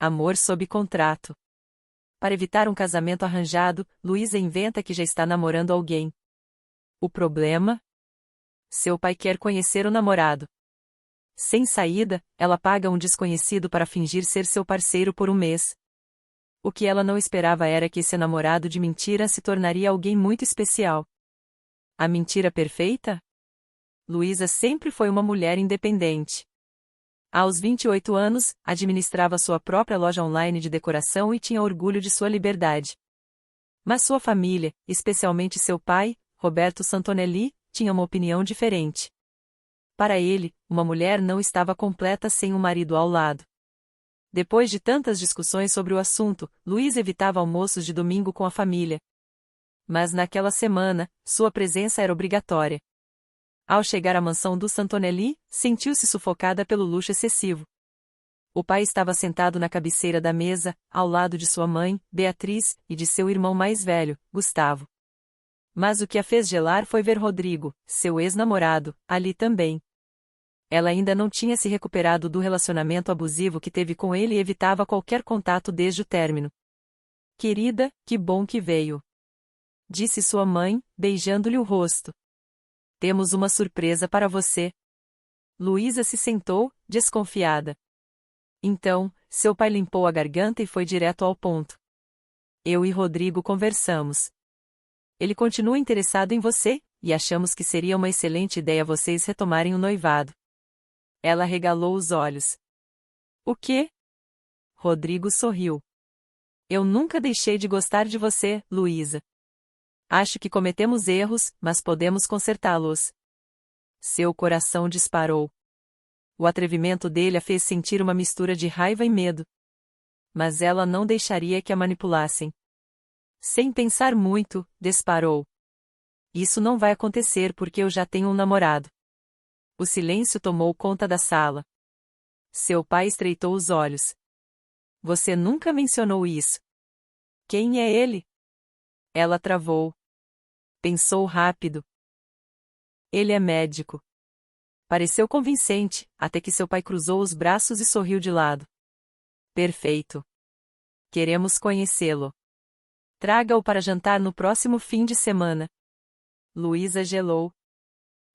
Amor sob contrato. Para evitar um casamento arranjado, Luísa inventa que já está namorando alguém. O problema? Seu pai quer conhecer o namorado. Sem saída, ela paga um desconhecido para fingir ser seu parceiro por um mês. O que ela não esperava era que esse namorado de mentira se tornaria alguém muito especial. A mentira perfeita? Luísa sempre foi uma mulher independente. Aos 28 anos, administrava sua própria loja online de decoração e tinha orgulho de sua liberdade. Mas sua família, especialmente seu pai, Roberto Santonelli, tinha uma opinião diferente. Para ele, uma mulher não estava completa sem um marido ao lado. Depois de tantas discussões sobre o assunto, Luiz evitava almoços de domingo com a família. Mas naquela semana, sua presença era obrigatória. Ao chegar à mansão do Santonelli, sentiu-se sufocada pelo luxo excessivo. O pai estava sentado na cabeceira da mesa, ao lado de sua mãe, Beatriz, e de seu irmão mais velho, Gustavo. Mas o que a fez gelar foi ver Rodrigo, seu ex-namorado, ali também. Ela ainda não tinha se recuperado do relacionamento abusivo que teve com ele e evitava qualquer contato desde o término. Querida, que bom que veio, disse sua mãe, beijando-lhe o rosto. Temos uma surpresa para você. Luísa se sentou, desconfiada. Então, seu pai limpou a garganta e foi direto ao ponto. Eu e Rodrigo conversamos. Ele continua interessado em você, e achamos que seria uma excelente ideia vocês retomarem o noivado. Ela regalou os olhos. O quê? Rodrigo sorriu. Eu nunca deixei de gostar de você, Luísa. Acho que cometemos erros, mas podemos consertá-los. Seu coração disparou. O atrevimento dele a fez sentir uma mistura de raiva e medo. Mas ela não deixaria que a manipulassem. Sem pensar muito, disparou. Isso não vai acontecer porque eu já tenho um namorado. O silêncio tomou conta da sala. Seu pai estreitou os olhos. Você nunca mencionou isso. Quem é ele? Ela travou. Pensou rápido. Ele é médico. Pareceu convincente, até que seu pai cruzou os braços e sorriu de lado. Perfeito. Queremos conhecê-lo. Traga-o para jantar no próximo fim de semana. Luísa gelou.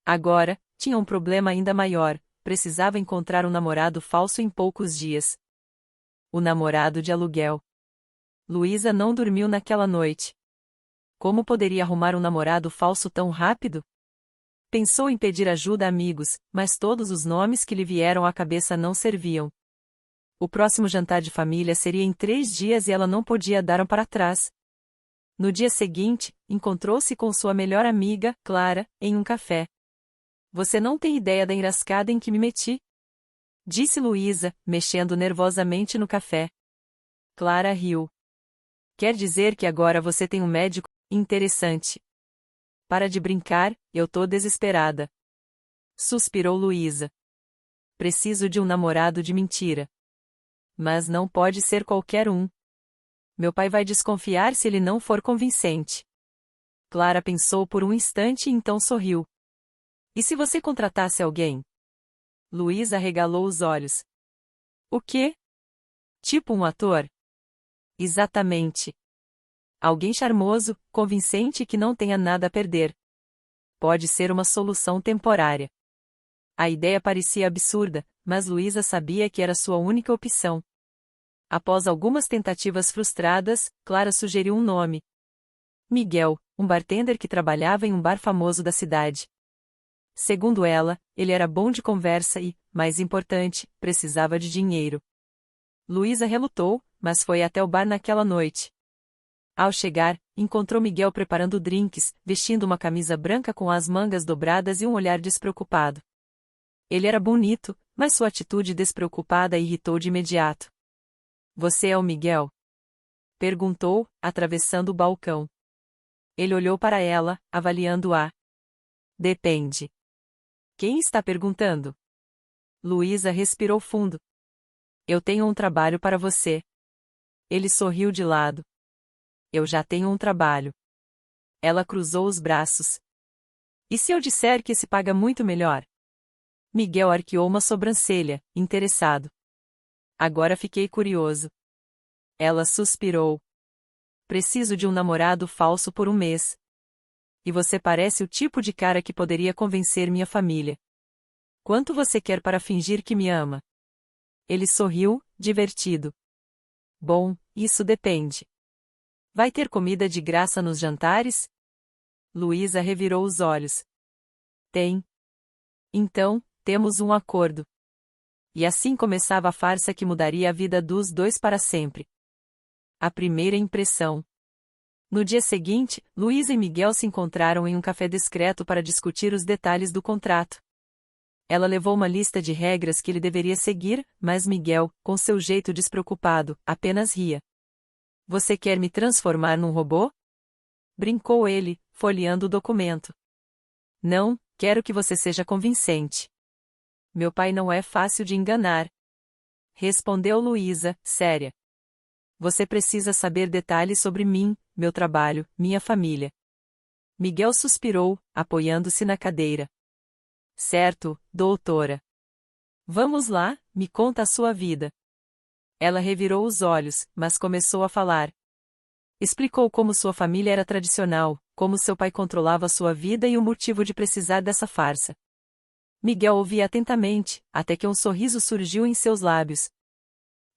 Agora, tinha um problema ainda maior, precisava encontrar um namorado falso em poucos dias. O namorado de aluguel. Luísa não dormiu naquela noite. Como poderia arrumar um namorado falso tão rápido? Pensou em pedir ajuda a amigos, mas todos os nomes que lhe vieram à cabeça não serviam. O próximo jantar de família seria em 3 dias e ela não podia dar um para trás. No dia seguinte, encontrou-se com sua melhor amiga, Clara, em um café. Você não tem ideia da enrascada em que me meti? Disse Luísa, mexendo nervosamente no café. Clara riu. Quer dizer que agora você tem um médico interessante. Para de brincar, eu tô desesperada. Suspirou Luísa. Preciso de um namorado de mentira. Mas não pode ser qualquer um. Meu pai vai desconfiar se ele não for convincente. Clara pensou por um instante e então sorriu. E se você contratasse alguém? Luísa arregalou os olhos. O quê? Tipo um ator? Exatamente. Alguém charmoso, convincente e que não tenha nada a perder. Pode ser uma solução temporária. A ideia parecia absurda, mas Luísa sabia que era sua única opção. Após algumas tentativas frustradas, Clara sugeriu um nome. Miguel, um bartender que trabalhava em um bar famoso da cidade. Segundo ela, ele era bom de conversa e, mais importante, precisava de dinheiro. Luísa relutou, mas foi até o bar naquela noite. Ao chegar, encontrou Miguel preparando drinks, vestindo uma camisa branca com as mangas dobradas e um olhar despreocupado. Ele era bonito, mas sua atitude despreocupada a irritou de imediato. Você é o Miguel? Perguntou, atravessando o balcão. Ele olhou para ela, avaliando-a. Depende. Quem está perguntando? Luísa respirou fundo. Eu tenho um trabalho para você. Ele sorriu de lado. Eu já tenho um trabalho. Ela cruzou os braços. E se eu disser que esse paga muito melhor? Miguel arqueou uma sobrancelha, interessado. Agora fiquei curioso. Ela suspirou. Preciso de um namorado falso por um mês. E você parece o tipo de cara que poderia convencer minha família. Quanto você quer para fingir que me ama? Ele sorriu, divertido. Bom, isso depende. Vai ter comida de graça nos jantares? Luísa revirou os olhos. Tem. Então, temos um acordo. E assim começava a farsa que mudaria a vida dos dois para sempre. A primeira impressão. No dia seguinte, Luísa e Miguel se encontraram em um café discreto para discutir os detalhes do contrato. Ela levou uma lista de regras que ele deveria seguir, mas Miguel, com seu jeito despreocupado, apenas ria. Você quer me transformar num robô? Brincou ele, folheando o documento. Não, quero que você seja convincente. Meu pai não é fácil de enganar. Respondeu Luísa, séria. Você precisa saber detalhes sobre mim, meu trabalho, minha família. Miguel suspirou, apoiando-se na cadeira. Certo, doutora. Vamos lá, me conta a sua vida. Ela revirou os olhos, mas começou a falar. Explicou como sua família era tradicional, como seu pai controlava sua vida e o motivo de precisar dessa farsa. Miguel ouvia atentamente, até que um sorriso surgiu em seus lábios.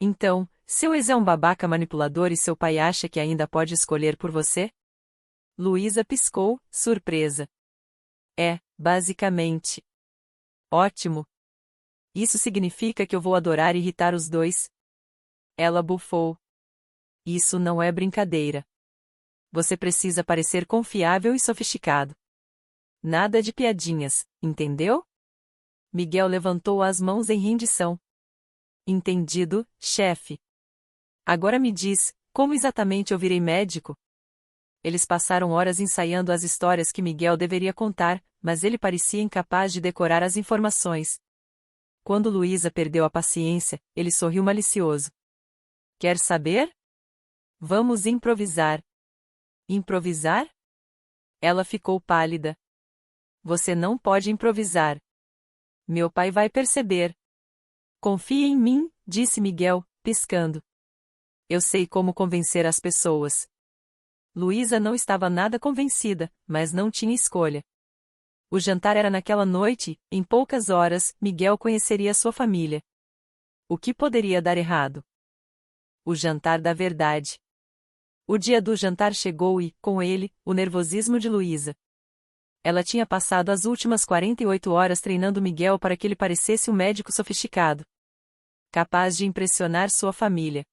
Então, seu ex é um babaca manipulador e seu pai acha que ainda pode escolher por você? Luísa piscou, surpresa. É, basicamente. Ótimo. Isso significa que eu vou adorar irritar os dois? Ela bufou. Isso não é brincadeira. Você precisa parecer confiável e sofisticado. Nada de piadinhas, entendeu? Miguel levantou as mãos em rendição. Entendido, chefe. Agora me diz, como exatamente eu virei médico? Eles passaram horas ensaiando as histórias que Miguel deveria contar, mas ele parecia incapaz de decorar as informações. Quando Luísa perdeu a paciência, ele sorriu malicioso. Quer saber? Vamos improvisar. Improvisar? Ela ficou pálida. Você não pode improvisar. Meu pai vai perceber. Confie em mim, disse Miguel, piscando. Eu sei como convencer as pessoas. Luísa não estava nada convencida, mas não tinha escolha. O jantar era naquela noite, em poucas horas, Miguel conheceria sua família. O que poderia dar errado? O jantar da verdade. O dia do jantar chegou e, com ele, o nervosismo de Luísa. Ela tinha passado as últimas 48 horas treinando Miguel para que ele parecesse um médico sofisticado, capaz de impressionar sua família.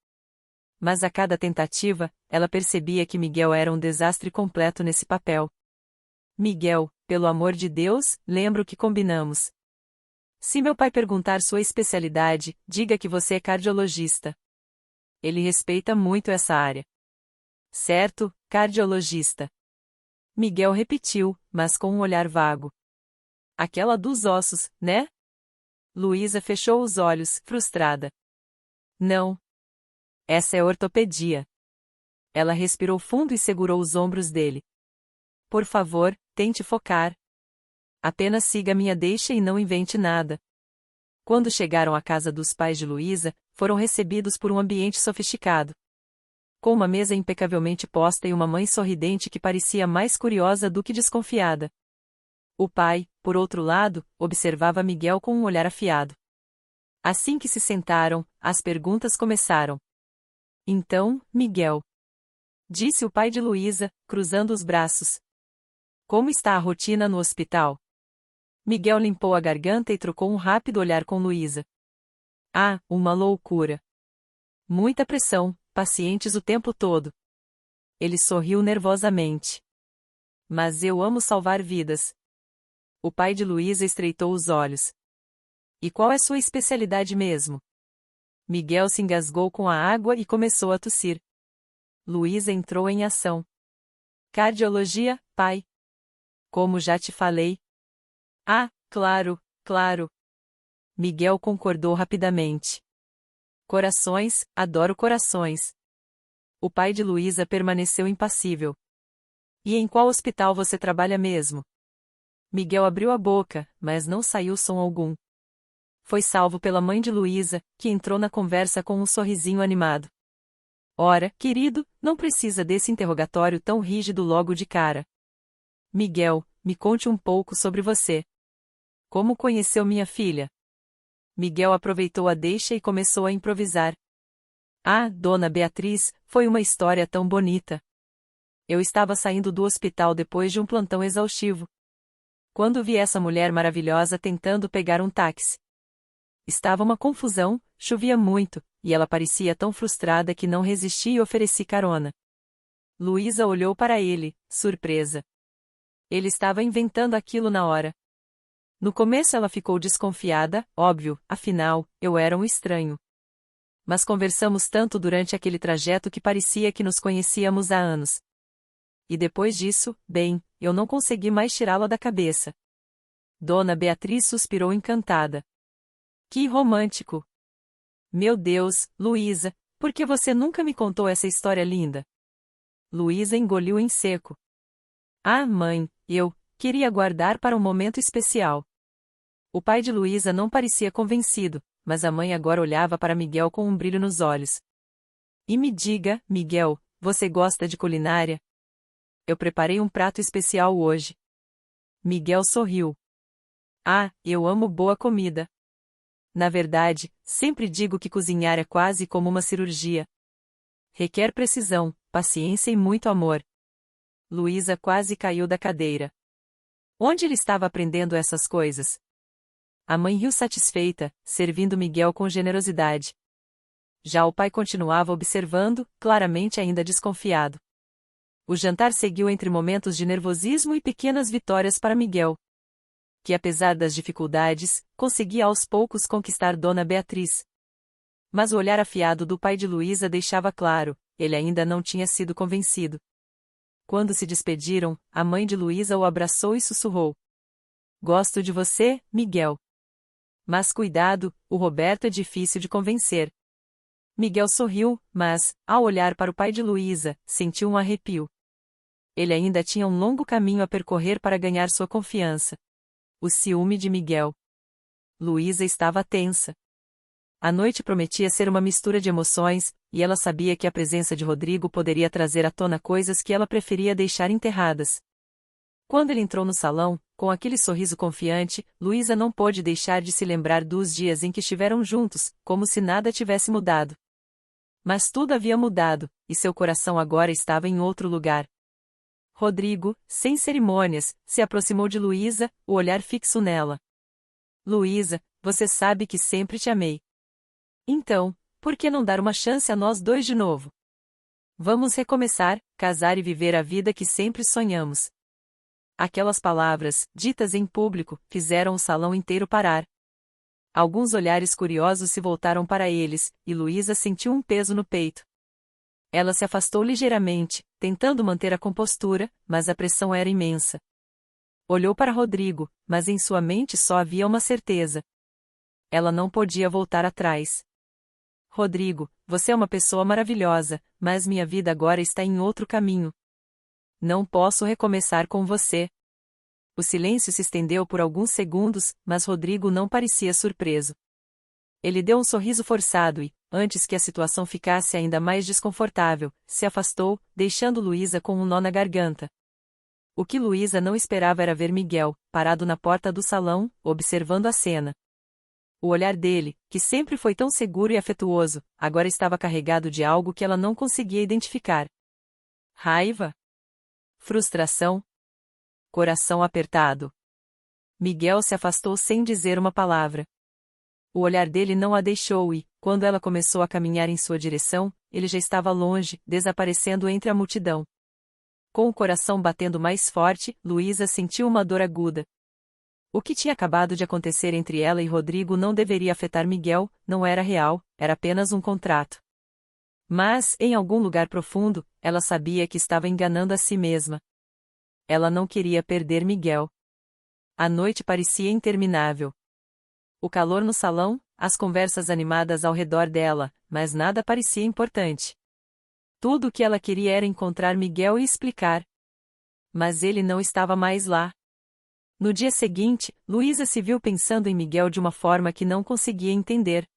Mas a cada tentativa, ela percebia que Miguel era um desastre completo nesse papel. Miguel, pelo amor de Deus, lembra o que combinamos. Se meu pai perguntar sua especialidade, diga que você é cardiologista. Ele respeita muito essa área. Certo, cardiologista. Miguel repetiu, mas com um olhar vago. Aquela dos ossos, né? Luísa fechou os olhos, frustrada. Não. Essa é ortopedia. Ela respirou fundo e segurou os ombros dele. Por favor, tente focar. Apenas siga minha deixa e não invente nada. Quando chegaram à casa dos pais de Luísa, foram recebidos por um ambiente sofisticado. Com uma mesa impecavelmente posta e uma mãe sorridente que parecia mais curiosa do que desconfiada. O pai, por outro lado, observava Miguel com um olhar afiado. Assim que se sentaram, as perguntas começaram. Então, Miguel, disse o pai de Luísa, cruzando os braços. Como está a rotina no hospital? Miguel limpou a garganta e trocou um rápido olhar com Luísa. Ah, uma loucura. Muita pressão, pacientes o tempo todo. Ele sorriu nervosamente. Mas eu amo salvar vidas. O pai de Luísa estreitou os olhos. E qual é sua especialidade mesmo? Miguel se engasgou com a água e começou a tossir. Luísa entrou em ação. Cardiologia, pai. Como já te falei. Ah, claro, claro. Miguel concordou rapidamente. Corações, adoro corações. O pai de Luísa permaneceu impassível. E em qual hospital você trabalha mesmo? Miguel abriu a boca, mas não saiu som algum. Foi salvo pela mãe de Luísa, que entrou na conversa com um sorrisinho animado. Ora, querido, não precisa desse interrogatório tão rígido logo de cara. Miguel, me conte um pouco sobre você. Como conheceu minha filha? Miguel aproveitou a deixa e começou a improvisar. Ah, Dona Beatriz, foi uma história tão bonita. Eu estava saindo do hospital depois de um plantão exaustivo, quando vi essa mulher maravilhosa tentando pegar um táxi. Estava uma confusão, chovia muito, e ela parecia tão frustrada que não resisti e ofereci carona. Luísa olhou para ele, surpresa. Ele estava inventando aquilo na hora. No começo ela ficou desconfiada, óbvio, afinal, eu era um estranho. Mas conversamos tanto durante aquele trajeto que parecia que nos conhecíamos há anos. E depois disso, bem, eu não consegui mais tirá-la da cabeça. Dona Beatriz suspirou encantada. Que romântico! Meu Deus, Luísa, por que você nunca me contou essa história linda? Luísa engoliu em seco. Ah, mãe, eu queria guardar para um momento especial. O pai de Luísa não parecia convencido, mas a mãe agora olhava para Miguel com um brilho nos olhos. E me diga, Miguel, você gosta de culinária? Eu preparei um prato especial hoje. Miguel sorriu. Ah, eu amo boa comida. Na verdade, sempre digo que cozinhar é quase como uma cirurgia. Requer precisão, paciência e muito amor. Luísa quase caiu da cadeira. Onde ele estava aprendendo essas coisas? A mãe riu satisfeita, servindo Miguel com generosidade. Já o pai continuava observando, claramente ainda desconfiado. O jantar seguiu entre momentos de nervosismo e pequenas vitórias para Miguel, que apesar das dificuldades, conseguia aos poucos conquistar Dona Beatriz. Mas o olhar afiado do pai de Luísa deixava claro, ele ainda não tinha sido convencido. Quando se despediram, a mãe de Luísa o abraçou e sussurrou. Gosto de você, Miguel. Mas cuidado, o Roberto é difícil de convencer. Miguel sorriu, mas, ao olhar para o pai de Luísa, sentiu um arrepio. Ele ainda tinha um longo caminho a percorrer para ganhar sua confiança. O ciúme de Miguel. Luísa estava tensa. A noite prometia ser uma mistura de emoções, e ela sabia que a presença de Rodrigo poderia trazer à tona coisas que ela preferia deixar enterradas. Quando ele entrou no salão, com aquele sorriso confiante, Luísa não pôde deixar de se lembrar dos dias em que estiveram juntos, como se nada tivesse mudado. Mas tudo havia mudado, e seu coração agora estava em outro lugar. Rodrigo, sem cerimônias, se aproximou de Luísa, o olhar fixo nela. Luísa, você sabe que sempre te amei. Então, por que não dar uma chance a nós dois de novo? Vamos recomeçar, casar e viver a vida que sempre sonhamos. Aquelas palavras, ditas em público, fizeram o salão inteiro parar. Alguns olhares curiosos se voltaram para eles, e Luísa sentiu um peso no peito. Ela se afastou ligeiramente, tentando manter a compostura, mas a pressão era imensa. Olhou para Rodrigo, mas em sua mente só havia uma certeza. Ela não podia voltar atrás. Rodrigo, você é uma pessoa maravilhosa, mas minha vida agora está em outro caminho. Não posso recomeçar com você. O silêncio se estendeu por alguns segundos, mas Rodrigo não parecia surpreso. Ele deu um sorriso forçado e, antes que a situação ficasse ainda mais desconfortável, se afastou, deixando Luísa com um nó na garganta. O que Luísa não esperava era ver Miguel, parado na porta do salão, observando a cena. O olhar dele, que sempre foi tão seguro e afetuoso, agora estava carregado de algo que ela não conseguia identificar. Raiva? Frustração? Coração apertado? Miguel se afastou sem dizer uma palavra. O olhar dele não a deixou e, quando ela começou a caminhar em sua direção, ele já estava longe, desaparecendo entre a multidão. Com o coração batendo mais forte, Luísa sentiu uma dor aguda. O que tinha acabado de acontecer entre ela e Rodrigo não deveria afetar Miguel, não era real, era apenas um contrato. Mas, em algum lugar profundo, ela sabia que estava enganando a si mesma. Ela não queria perder Miguel. A noite parecia interminável. O calor no salão, as conversas animadas ao redor dela, mas nada parecia importante. Tudo o que ela queria era encontrar Miguel e explicar. Mas ele não estava mais lá. No dia seguinte, Luísa se viu pensando em Miguel de uma forma que não conseguia entender.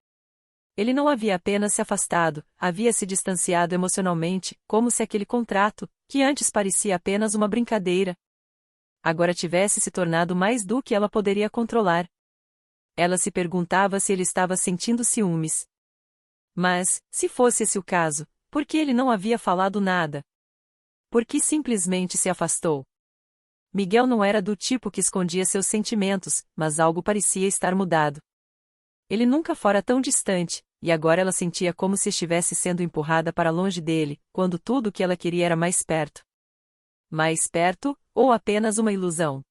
Ele não havia apenas se afastado, havia se distanciado emocionalmente, como se aquele contrato, que antes parecia apenas uma brincadeira, agora tivesse se tornado mais do que ela poderia controlar. Ela se perguntava se ele estava sentindo ciúmes. Mas, se fosse esse o caso, por que ele não havia falado nada? Por que simplesmente se afastou? Miguel não era do tipo que escondia seus sentimentos, mas algo parecia estar mudado. Ele nunca fora tão distante, e agora ela sentia como se estivesse sendo empurrada para longe dele, quando tudo o que ela queria era mais perto. Mais perto, ou apenas uma ilusão?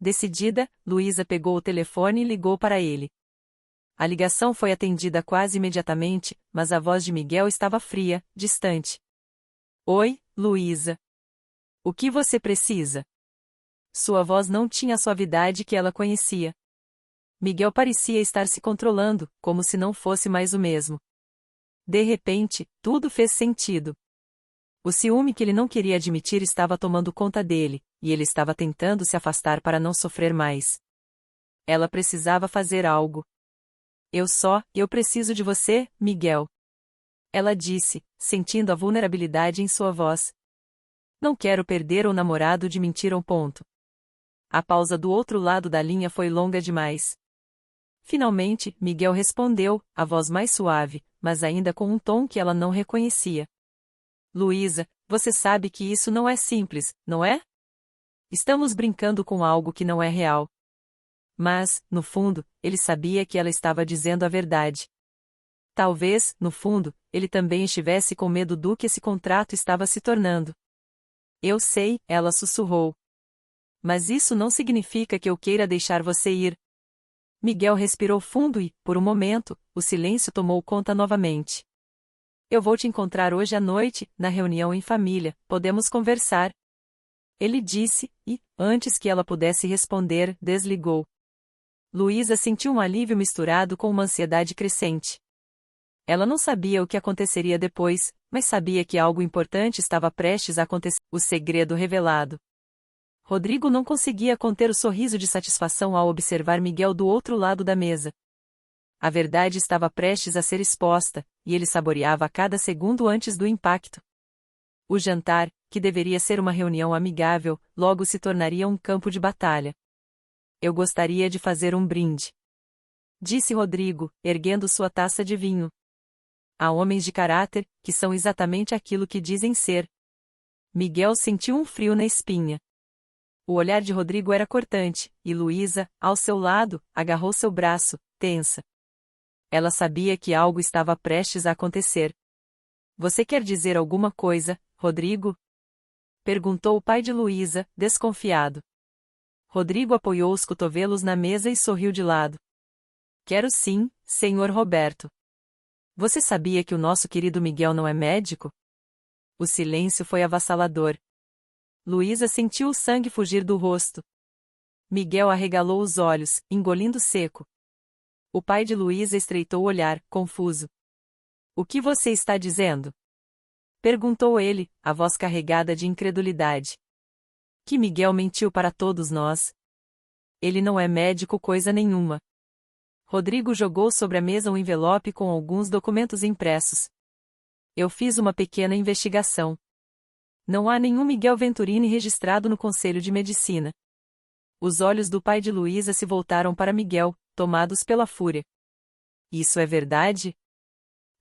Decidida, Luísa pegou o telefone e ligou para ele. A ligação foi atendida quase imediatamente, mas a voz de Miguel estava fria, distante. Oi, Luísa. O que você precisa? Sua voz não tinha a suavidade que ela conhecia. Miguel parecia estar se controlando, como se não fosse mais o mesmo. De repente, tudo fez sentido. O ciúme que ele não queria admitir estava tomando conta dele, e ele estava tentando se afastar para não sofrer mais. Ela precisava fazer algo. Eu preciso de você, Miguel. Ela disse, sentindo a vulnerabilidade em sua voz. Não quero perder o namorado de mentira. A pausa do outro lado da linha foi longa demais. Finalmente, Miguel respondeu, a voz mais suave, mas ainda com um tom que ela não reconhecia. Luísa, você sabe que isso não é simples, não é? Estamos brincando com algo que não é real. Mas, no fundo, ele sabia que ela estava dizendo a verdade. Talvez, no fundo, ele também estivesse com medo do que esse contrato estava se tornando. Eu sei, ela sussurrou. Mas isso não significa que eu queira deixar você ir. Miguel respirou fundo e, por um momento, o silêncio tomou conta novamente. Eu vou te encontrar hoje à noite, na reunião em família, podemos conversar. Ele disse, e, antes que ela pudesse responder, desligou. Luísa sentiu um alívio misturado com uma ansiedade crescente. Ela não sabia o que aconteceria depois, mas sabia que algo importante estava prestes a acontecer. O segredo revelado. Rodrigo não conseguia conter o sorriso de satisfação ao observar Miguel do outro lado da mesa. A verdade estava prestes a ser exposta, e ele saboreava a cada segundo antes do impacto. O jantar, que deveria ser uma reunião amigável, logo se tornaria um campo de batalha. Eu gostaria de fazer um brinde, disse Rodrigo, erguendo sua taça de vinho. Há homens de caráter, que são exatamente aquilo que dizem ser. Miguel sentiu um frio na espinha. O olhar de Rodrigo era cortante, e Luísa, ao seu lado, agarrou seu braço, tensa. Ela sabia que algo estava prestes a acontecer. Você quer dizer alguma coisa, Rodrigo? Perguntou o pai de Luísa, desconfiado. Rodrigo apoiou os cotovelos na mesa e sorriu de lado. Quero sim, senhor Roberto. Você sabia que o nosso querido Miguel não é médico? O silêncio foi avassalador. Luísa sentiu o sangue fugir do rosto. Miguel arregalou os olhos, engolindo seco. O pai de Luísa estreitou o olhar, confuso. O que você está dizendo? Perguntou ele, a voz carregada de incredulidade. Que Miguel mentiu para todos nós. Ele não é médico coisa nenhuma. Rodrigo jogou sobre a mesa um envelope com alguns documentos impressos. Eu fiz uma pequena investigação. Não há nenhum Miguel Venturini registrado no Conselho de Medicina. Os olhos do pai de Luísa se voltaram para Miguel, tomados pela fúria. Isso é verdade?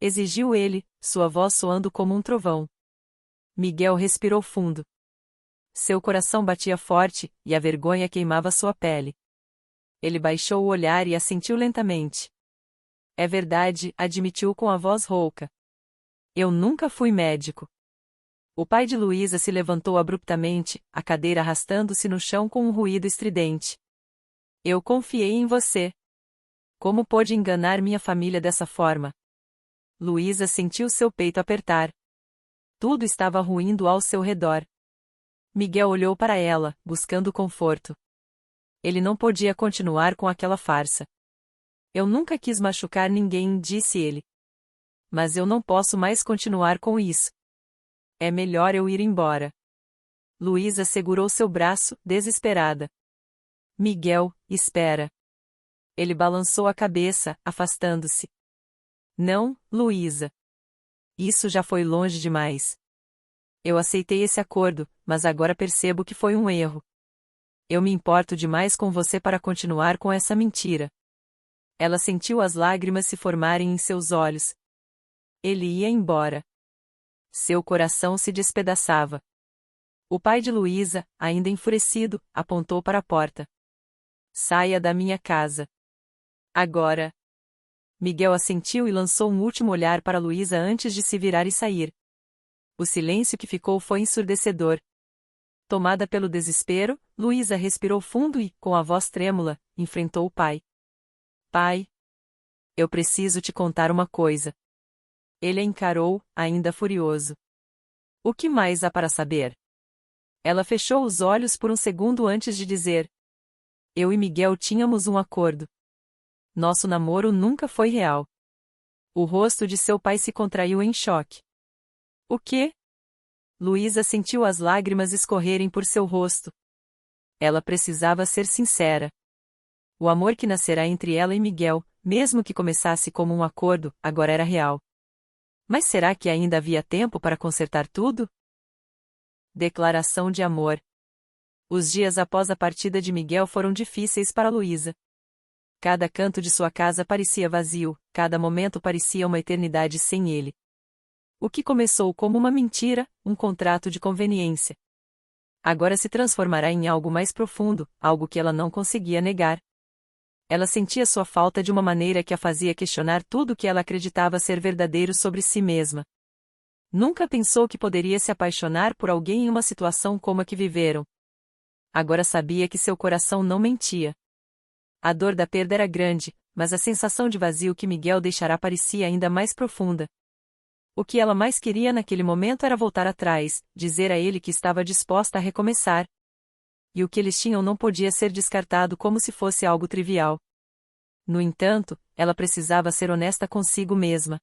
Exigiu ele, sua voz soando como um trovão. Miguel respirou fundo. Seu coração batia forte, e a vergonha queimava sua pele. Ele baixou o olhar e assentiu lentamente. É verdade, admitiu com a voz rouca. Eu nunca fui médico. O pai de Luísa se levantou abruptamente, a cadeira arrastando-se no chão com um ruído estridente. Eu confiei em você. Como pôde enganar minha família dessa forma? Luísa sentiu seu peito apertar. Tudo estava ruindo ao seu redor. Miguel olhou para ela, buscando conforto. Ele não podia continuar com aquela farsa. Eu nunca quis machucar ninguém, disse ele. Mas eu não posso mais continuar com isso. É melhor eu ir embora. Luísa segurou seu braço, desesperada. Miguel, espera. Ele balançou a cabeça, afastando-se. Não, Luísa. Isso já foi longe demais. Eu aceitei esse acordo, mas agora percebo que foi um erro. Eu me importo demais com você para continuar com essa mentira. Ela sentiu as lágrimas se formarem em seus olhos. Ele ia embora. Seu coração se despedaçava. O pai de Luísa, ainda enfurecido, apontou para a porta. Saia da minha casa. Agora. Miguel assentiu e lançou um último olhar para Luísa antes de se virar e sair. O silêncio que ficou foi ensurdecedor. Tomada pelo desespero, Luísa respirou fundo e, com a voz trêmula, enfrentou o pai. Pai. Eu preciso te contar uma coisa. Ele a encarou, ainda furioso. O que mais há para saber? Ela fechou os olhos por um segundo antes de dizer. Eu e Miguel tínhamos um acordo. Nosso namoro nunca foi real. O rosto de seu pai se contraiu em choque. O quê? Luísa sentiu as lágrimas escorrerem por seu rosto. Ela precisava ser sincera. O amor que nascerá entre ela e Miguel, mesmo que começasse como um acordo, agora era real. Mas será que ainda havia tempo para consertar tudo? Declaração de amor. Os dias após a partida de Miguel foram difíceis para Luísa. Cada canto de sua casa parecia vazio, cada momento parecia uma eternidade sem ele. O que começou como uma mentira, um contrato de conveniência, agora se transformará em algo mais profundo, algo que ela não conseguia negar. Ela sentia sua falta de uma maneira que a fazia questionar tudo o que ela acreditava ser verdadeiro sobre si mesma. Nunca pensou que poderia se apaixonar por alguém em uma situação como a que viveram. Agora sabia que seu coração não mentia. A dor da perda era grande, mas a sensação de vazio que Miguel deixará parecia ainda mais profunda. O que ela mais queria naquele momento era voltar atrás, dizer a ele que estava disposta a recomeçar. E o que eles tinham não podia ser descartado como se fosse algo trivial. No entanto, ela precisava ser honesta consigo mesma.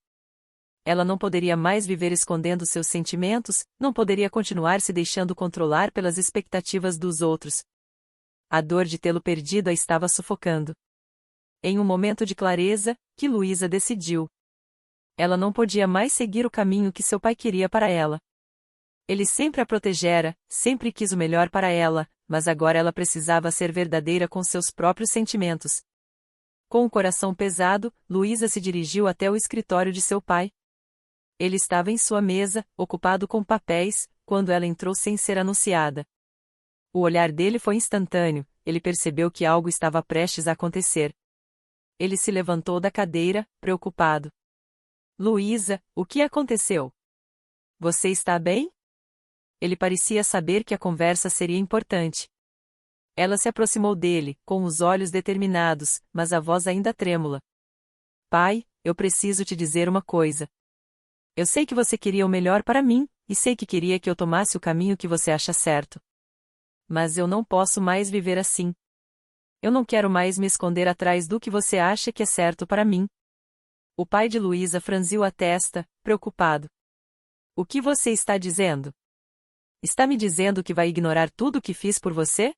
Ela não poderia mais viver escondendo seus sentimentos, não poderia continuar se deixando controlar pelas expectativas dos outros. A dor de tê-lo perdido a estava sufocando. Em um momento de clareza, que Luísa decidiu. Ela não podia mais seguir o caminho que seu pai queria para ela. Ele sempre a protegera, sempre quis o melhor para ela, mas agora ela precisava ser verdadeira com seus próprios sentimentos. Com o coração pesado, Luísa se dirigiu até o escritório de seu pai. Ele estava em sua mesa, ocupado com papéis, quando ela entrou sem ser anunciada. O olhar dele foi instantâneo, ele percebeu que algo estava prestes a acontecer. Ele se levantou da cadeira, preocupado. Luísa, o que aconteceu? Você está bem? Ele parecia saber que a conversa seria importante. Ela se aproximou dele, com os olhos determinados, mas a voz ainda trêmula. Pai, eu preciso te dizer uma coisa. Eu sei que você queria o melhor para mim, e sei que queria que eu tomasse o caminho que você acha certo. Mas eu não posso mais viver assim. Eu não quero mais me esconder atrás do que você acha que é certo para mim. O pai de Luísa franziu a testa, preocupado. O que você está dizendo? Está me dizendo que vai ignorar tudo o que fiz por você?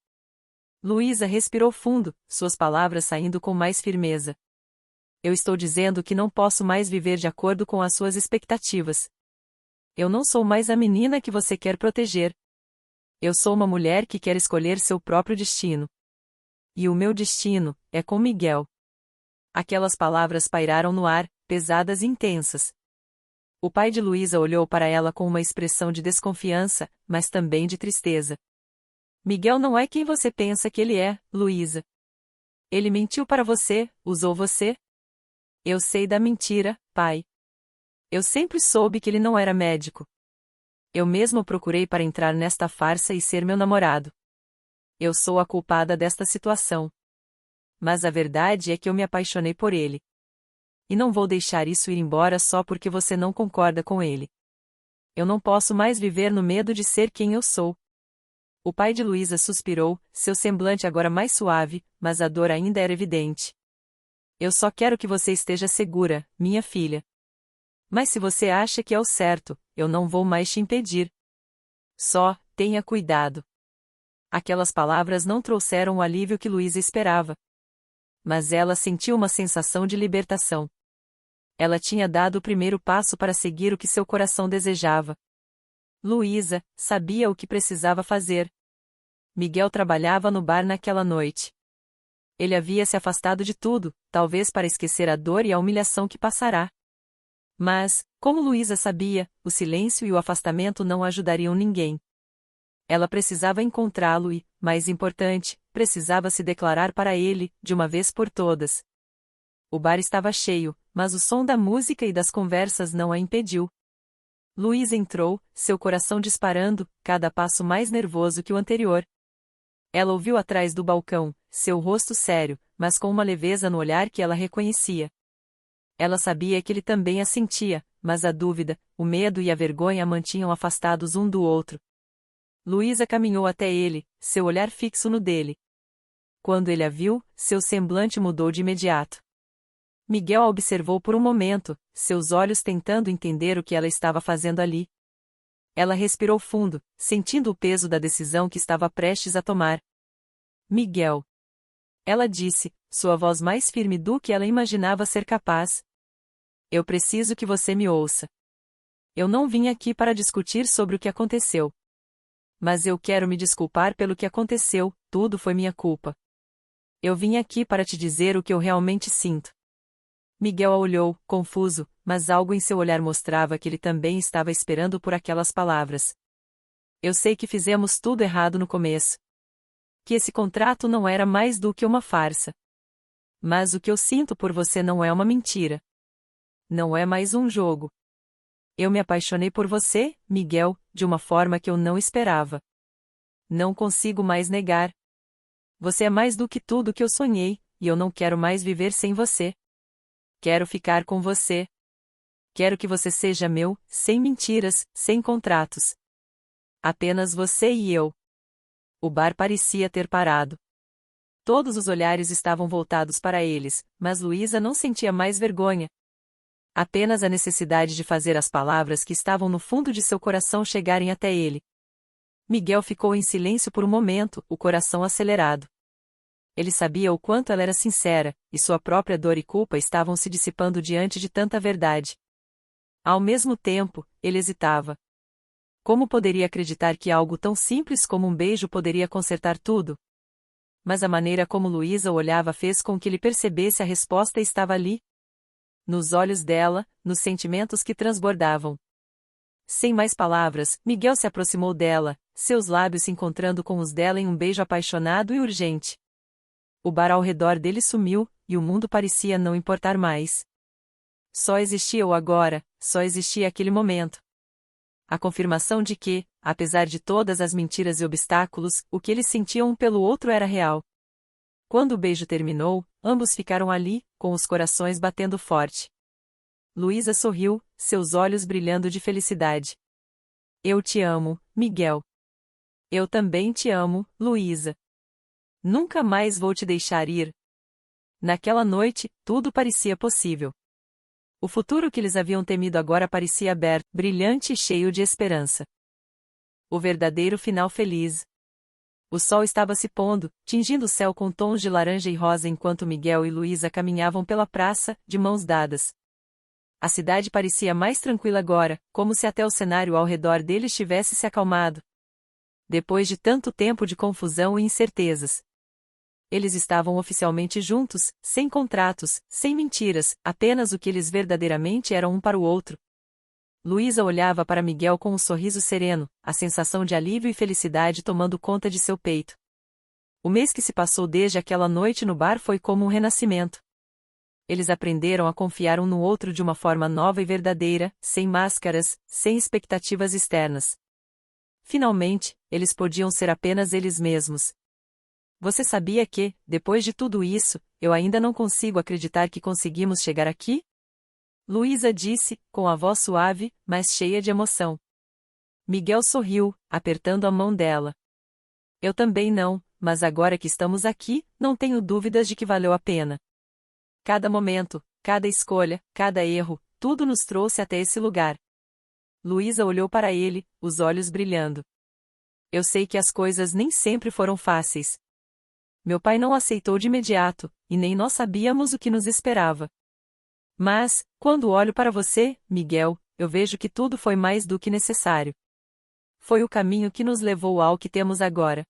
Luísa respirou fundo, suas palavras saindo com mais firmeza. Eu estou dizendo que não posso mais viver de acordo com as suas expectativas. Eu não sou mais a menina que você quer proteger. Eu sou uma mulher que quer escolher seu próprio destino. E o meu destino é com Miguel. Aquelas palavras pairaram no ar, pesadas e intensas. O pai de Luísa olhou para ela com uma expressão de desconfiança, mas também de tristeza. Miguel não é quem você pensa que ele é, Luísa. Ele mentiu para você, usou você? Eu sei da mentira, pai. Eu sempre soube que ele não era médico. Eu mesmo o procurei para entrar nesta farsa e ser meu namorado. Eu sou a culpada desta situação. Mas a verdade é que eu me apaixonei por ele. E não vou deixar isso ir embora só porque você não concorda com ele. Eu não posso mais viver no medo de ser quem eu sou. O pai de Luísa suspirou, seu semblante agora mais suave, mas a dor ainda era evidente. Eu só quero que você esteja segura, minha filha. Mas se você acha que é o certo, eu não vou mais te impedir. Só, tenha cuidado. Aquelas palavras não trouxeram o alívio que Luísa esperava. Mas ela sentiu uma sensação de libertação. Ela tinha dado o primeiro passo para seguir o que seu coração desejava. Luísa sabia o que precisava fazer. Miguel trabalhava no bar naquela noite. Ele havia se afastado de tudo, talvez para esquecer a dor e a humilhação que passará. Mas, como Luísa sabia, o silêncio e o afastamento não ajudariam ninguém. Ela precisava encontrá-lo e, mais importante, precisava se declarar para ele, de uma vez por todas. O bar estava cheio, mas o som da música e das conversas não a impediu. Luísa entrou, seu coração disparando, cada passo mais nervoso que o anterior. Ela ouviu atrás do balcão, seu rosto sério, mas com uma leveza no olhar que ela reconhecia. Ela sabia que ele também a sentia, mas a dúvida, o medo e a vergonha a mantinham afastados um do outro. Luísa caminhou até ele, seu olhar fixo no dele. Quando ele a viu, seu semblante mudou de imediato. Miguel a observou por um momento, seus olhos tentando entender o que ela estava fazendo ali. Ela respirou fundo, sentindo o peso da decisão que estava prestes a tomar. Miguel. Ela disse, sua voz mais firme do que ela imaginava ser capaz. Eu preciso que você me ouça. Eu não vim aqui para discutir sobre o que aconteceu. Mas eu quero me desculpar pelo que aconteceu, tudo foi minha culpa. Eu vim aqui para te dizer o que eu realmente sinto. Miguel a olhou, confuso, mas algo em seu olhar mostrava que ele também estava esperando por aquelas palavras. Eu sei que fizemos tudo errado no começo. Que esse contrato não era mais do que uma farsa. Mas o que eu sinto por você não é uma mentira. Não é mais um jogo. Eu me apaixonei por você, Miguel, de uma forma que eu não esperava. Não consigo mais negar. Você é mais do que tudo que eu sonhei, e eu não quero mais viver sem você. Quero ficar com você. Quero que você seja meu, sem mentiras, sem contratos. Apenas você e eu. O bar parecia ter parado. Todos os olhares estavam voltados para eles, mas Luísa não sentia mais vergonha. Apenas a necessidade de fazer as palavras que estavam no fundo de seu coração chegarem até ele. Miguel ficou em silêncio por um momento, o coração acelerado. Ele sabia o quanto ela era sincera, e sua própria dor e culpa estavam se dissipando diante de tanta verdade. Ao mesmo tempo, ele hesitava. Como poderia acreditar que algo tão simples como um beijo poderia consertar tudo? Mas a maneira como Luísa o olhava fez com que ele percebesse a resposta estava ali. Nos olhos dela, nos sentimentos que transbordavam. Sem mais palavras, Miguel se aproximou dela, seus lábios se encontrando com os dela em um beijo apaixonado e urgente. O bar ao redor dele sumiu, e o mundo parecia não importar mais. Só existia o agora, só existia aquele momento. A confirmação de que, apesar de todas as mentiras e obstáculos, o que eles sentiam um pelo outro era real. Quando o beijo terminou, ambos ficaram ali, com os corações batendo forte. Luísa sorriu, seus olhos brilhando de felicidade. Eu te amo, Miguel. Eu também te amo, Luísa. Nunca mais vou te deixar ir. Naquela noite, tudo parecia possível. O futuro que eles haviam temido agora parecia aberto, brilhante e cheio de esperança. O verdadeiro final feliz. O sol estava se pondo, tingindo o céu com tons de laranja e rosa enquanto Miguel e Luísa caminhavam pela praça, de mãos dadas. A cidade parecia mais tranquila agora, como se até o cenário ao redor deles tivesse se acalmado. Depois de tanto tempo de confusão e incertezas. Eles estavam oficialmente juntos, sem contratos, sem mentiras, apenas o que eles verdadeiramente eram um para o outro. Luísa olhava para Miguel com um sorriso sereno, a sensação de alívio e felicidade tomando conta de seu peito. O mês que se passou desde aquela noite no bar foi como um renascimento. Eles aprenderam a confiar um no outro de uma forma nova e verdadeira, sem máscaras, sem expectativas externas. Finalmente, eles podiam ser apenas eles mesmos. Você sabia que, depois de tudo isso, eu ainda não consigo acreditar que conseguimos chegar aqui? Luísa disse, com a voz suave, mas cheia de emoção. Miguel sorriu, apertando a mão dela. Eu também não, mas agora que estamos aqui, não tenho dúvidas de que valeu a pena. Cada momento, cada escolha, cada erro, tudo nos trouxe até esse lugar. Luísa olhou para ele, os olhos brilhando. Eu sei que as coisas nem sempre foram fáceis. Meu pai não aceitou de imediato, e nem nós sabíamos o que nos esperava. Mas, quando olho para você, Miguel, eu vejo que tudo foi mais do que necessário. Foi o caminho que nos levou ao que temos agora.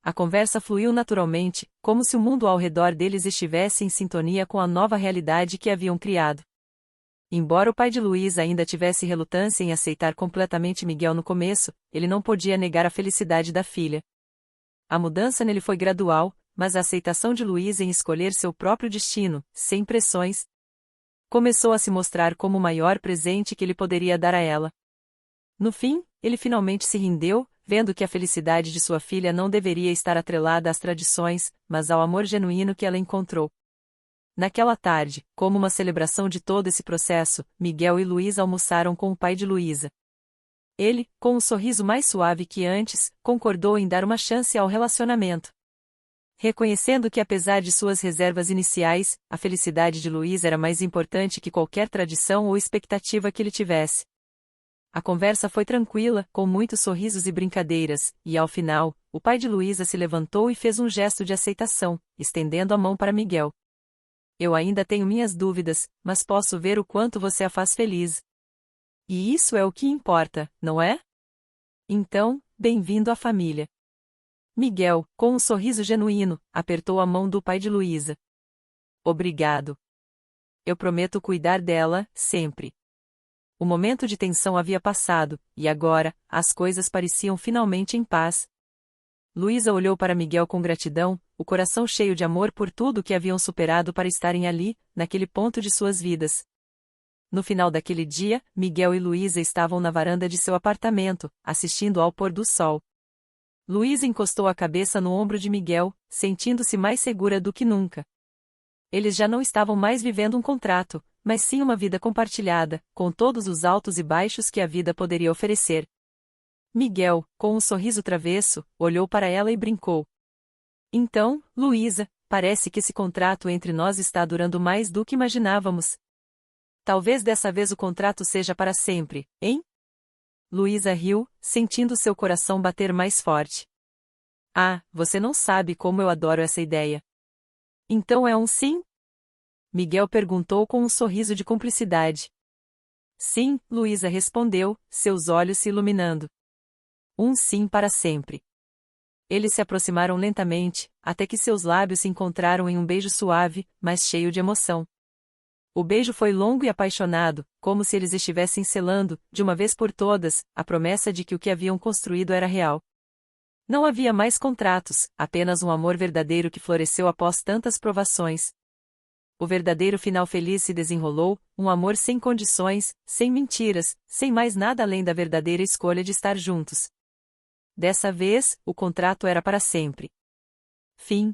A conversa fluiu naturalmente, como se o mundo ao redor deles estivesse em sintonia com a nova realidade que haviam criado. Embora o pai de Luísa ainda tivesse relutância em aceitar completamente Miguel no começo, ele não podia negar a felicidade da filha. A mudança nele foi gradual, mas a aceitação de Luísa em escolher seu próprio destino, sem pressões, começou a se mostrar como o maior presente que ele poderia dar a ela. No fim, ele finalmente se rendeu, vendo que a felicidade de sua filha não deveria estar atrelada às tradições, mas ao amor genuíno que ela encontrou. Naquela tarde, como uma celebração de todo esse processo, Miguel e Luísa almoçaram com o pai de Luísa. Ele, com um sorriso mais suave que antes, concordou em dar uma chance ao relacionamento. Reconhecendo que apesar de suas reservas iniciais, a felicidade de Luísa era mais importante que qualquer tradição ou expectativa que ele tivesse. A conversa foi tranquila, com muitos sorrisos e brincadeiras, e ao final, o pai de Luísa se levantou e fez um gesto de aceitação, estendendo a mão para Miguel. Eu ainda tenho minhas dúvidas, mas posso ver o quanto você a faz feliz. E isso é o que importa, não é? Então, bem-vindo à família. Miguel, com um sorriso genuíno, apertou a mão do pai de Luísa. Obrigado. Eu prometo cuidar dela, sempre. O momento de tensão havia passado, e agora, as coisas pareciam finalmente em paz. Luísa olhou para Miguel com gratidão, o coração cheio de amor por tudo que haviam superado para estarem ali, naquele ponto de suas vidas. No final daquele dia, Miguel e Luísa estavam na varanda de seu apartamento, assistindo ao pôr do sol. Luísa encostou a cabeça no ombro de Miguel, sentindo-se mais segura do que nunca. Eles já não estavam mais vivendo um contrato, mas sim uma vida compartilhada, com todos os altos e baixos que a vida poderia oferecer. Miguel, com um sorriso travesso, olhou para ela e brincou. Então, Luísa, parece que esse contrato entre nós está durando mais do que imaginávamos. Talvez dessa vez o contrato seja para sempre, hein? Luísa riu, sentindo seu coração bater mais forte. Ah, você não sabe como eu adoro essa ideia. Então é um sim? Miguel perguntou com um sorriso de cumplicidade. Sim, Luísa respondeu, seus olhos se iluminando. Um sim para sempre. Eles se aproximaram lentamente, até que seus lábios se encontraram em um beijo suave, mas cheio de emoção. O beijo foi longo e apaixonado, como se eles estivessem selando, de uma vez por todas, a promessa de que o que haviam construído era real. Não havia mais contratos, apenas um amor verdadeiro que floresceu após tantas provações. O verdadeiro final feliz se desenrolou, um amor sem condições, sem mentiras, sem mais nada além da verdadeira escolha de estar juntos. Dessa vez, o contrato era para sempre. Fim.